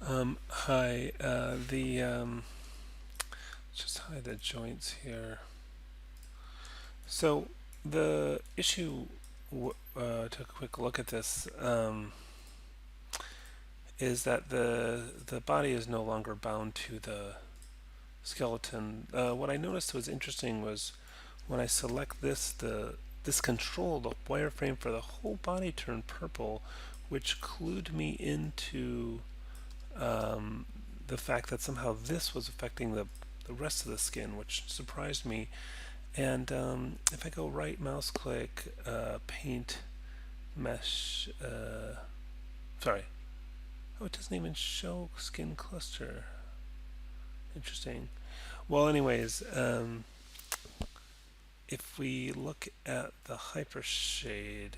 Hi. Just hide the joints here. So the issue, took a quick look at this, is that the body is no longer bound to the skeleton. What I noticed was interesting was when I select this control, the wireframe for the whole body turned purple, which clued me into the fact that somehow this was affecting the rest of the skin, which surprised me. And if I go right mouse click, paint, mesh, sorry. Oh, it doesn't even show skin cluster. Interesting. Well, anyways, if we look at the hypershade,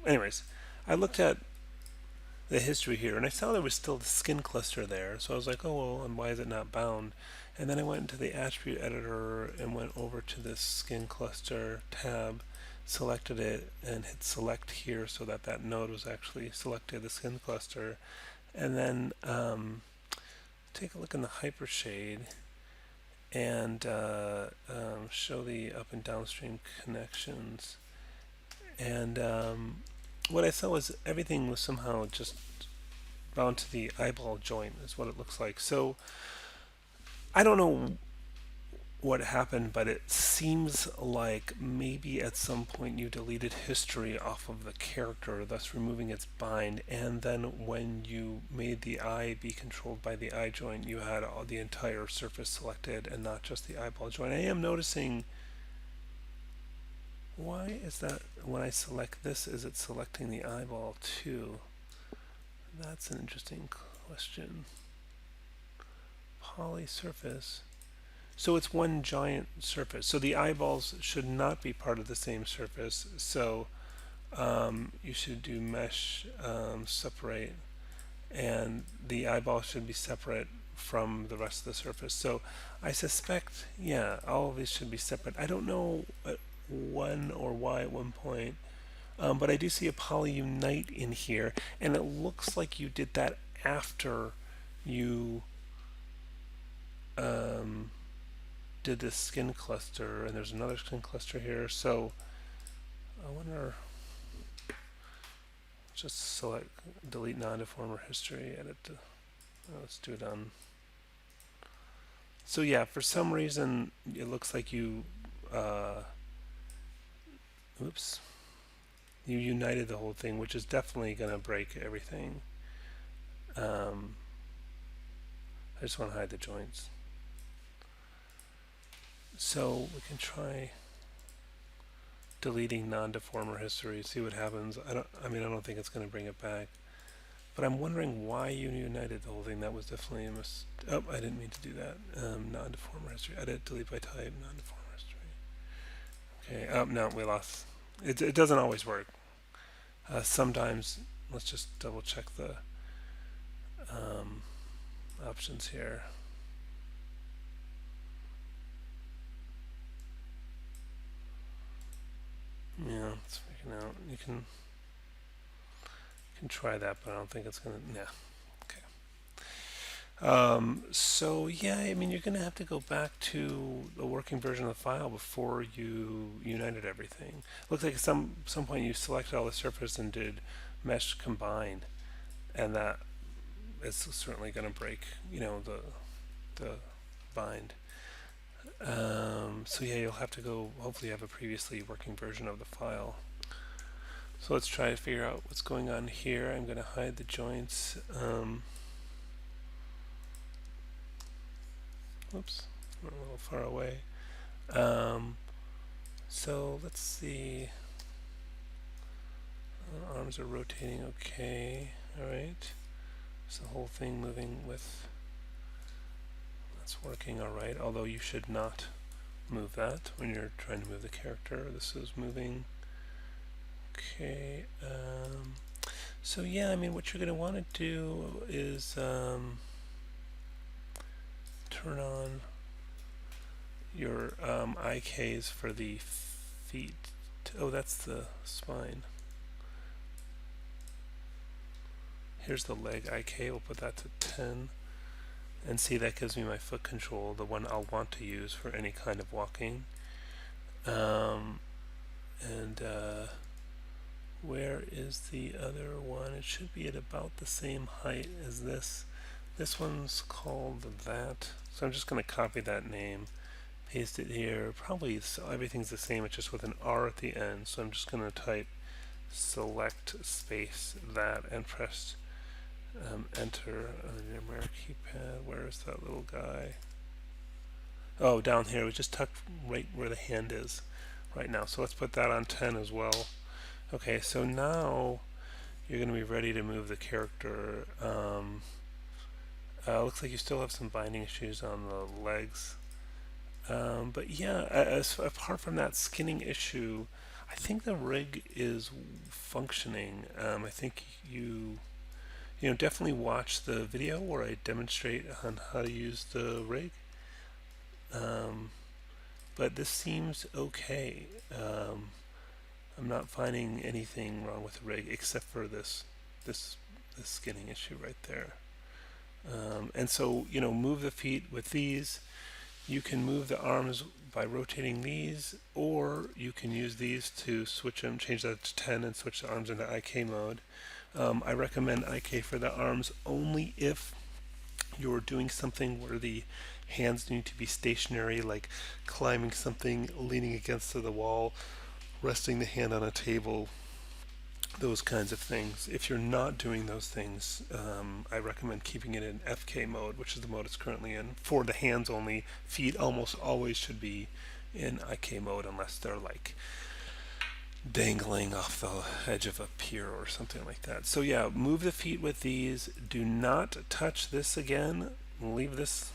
anyways, I looked at the history here, and I saw there was still the skin cluster there. So I was like, oh well, and why is it not bound? And then I went into the attribute editor and went over to this skin cluster tab, selected it, and hit select here so that that node was actually selected, the skin cluster. And then take a look in the hypershade and show the up and downstream connections. And what I saw was everything was somehow just bound to the eyeball joint is what it looks like. So I don't know what happened, but it seems like maybe at some point you deleted history off of the character, thus removing its bind, and then when you made the eye be controlled by the eye joint, you had all the entire surface selected and not just the eyeball joint. I am noticing, why is that when I select this, is it selecting the eyeball too? That's an interesting question. Poly surface. So it's one giant surface. So the eyeballs should not be part of the same surface. So you should do mesh separate, and the eyeball should be separate from the rest of the surface. So I suspect, yeah, all of these should be separate. I don't know when or why at one point, but I do see a poly unite in here, and it looks like you did that after you um, did this skin cluster, and there's another skin cluster here. So I wonder, just select delete non-deformer history, edit the, let's do it on. So yeah, for some reason it looks like you, oops, you united the whole thing, which is definitely going to break everything. I just want to hide the joints. So we can try deleting non-deformer history, see what happens. I don't think it's going to bring it back. But I'm wondering why you united the whole thing. That was definitely a mistake. Oh, I didn't mean to do that. Non-deformer history. Edit, delete by type, non-deformer history. Okay, no, we lost. It doesn't always work. Sometimes, let's just double check the options here. Yeah, it's freaking out. You can try that, but I don't think it's gonna. Yeah. So yeah, I mean, you're going to have to go back to the working version of the file before you united everything. Looks like at some point you selected all the surface and did mesh combine, and that is certainly going to break, the bind. So yeah, you'll have to go. Hopefully, you have a previously working version of the file. So let's try to figure out what's going on here. I'm going to hide the joints. Oops, we're a little far away. So let's see. Arms are rotating okay. Alright. So the whole thing moving with. That's working alright, although you should not move that when you're trying to move the character. This is moving. Okay. So yeah, I mean, what you're going to want to do is turn on your IKs for the feet. Oh, that's the spine. Here's the leg IK. We'll put that to 10. And see, that gives me my foot control, the one I'll want to use for any kind of walking. Um, and where is the other one? It should be at about the same height as this. This one's called that. So I'm just going to copy that name, paste it here. Probably so everything's the same, it's just with an R at the end. So I'm just going to type select space that and press enter on the numeric keypad. Where is that little guy? Oh, down here. We just tucked right where the hand is right now. So let's put that on 10 as well. Okay, so now you're going to be ready to move the character. Looks like you still have some binding issues on the legs. But yeah, apart from that skinning issue, I think the rig is functioning. I think you definitely watch the video where I demonstrate on how to use the rig. But this seems okay. I'm not finding anything wrong with the rig except for this skinning issue right there. And so, move the feet with these. You can move the arms by rotating these, or you can use these to switch them, change that to 10 and switch the arms into IK mode. I recommend IK for the arms only if you're doing something where the hands need to be stationary, like climbing something, leaning against the wall, resting the hand on a table, those kinds of things. If you're not doing those things, I recommend keeping it in FK mode, which is the mode it's currently in. For the hands only, feet almost always should be in IK mode unless they're like dangling off the edge of a pier or something like that. So yeah, move the feet with these. Do not touch this again. Leave this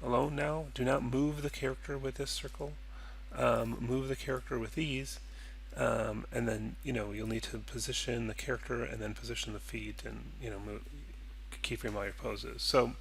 alone now. Do not move the character with this circle. Move the character with these. And then you'll need to position the character and then position the feet and keep your poses. So